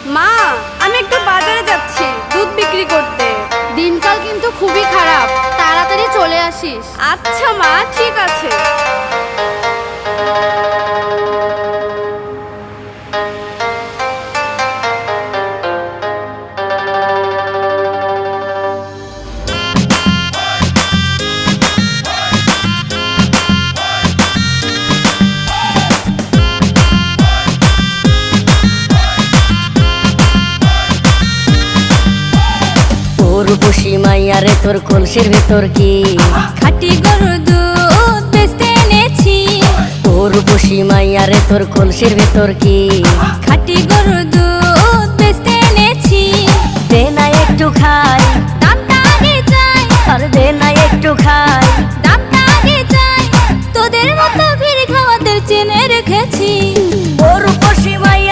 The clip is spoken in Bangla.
মা, আমি একটু বাজারে যাচ্ছি দুধ বিক্রি করতে। দিনকাল কিন্তু খুবই খারাপ, তাড়াতাড়ি চলে আসিস। আচ্ছা মা, ঠিক আছে। রূপসী মাইয়ারে তোর কলসির ভেতর কি খাঁটি গরুর দুধ বেচতে এনেছি। ও রূপসী মাইয়ারে তোর কলসির ভেতর কি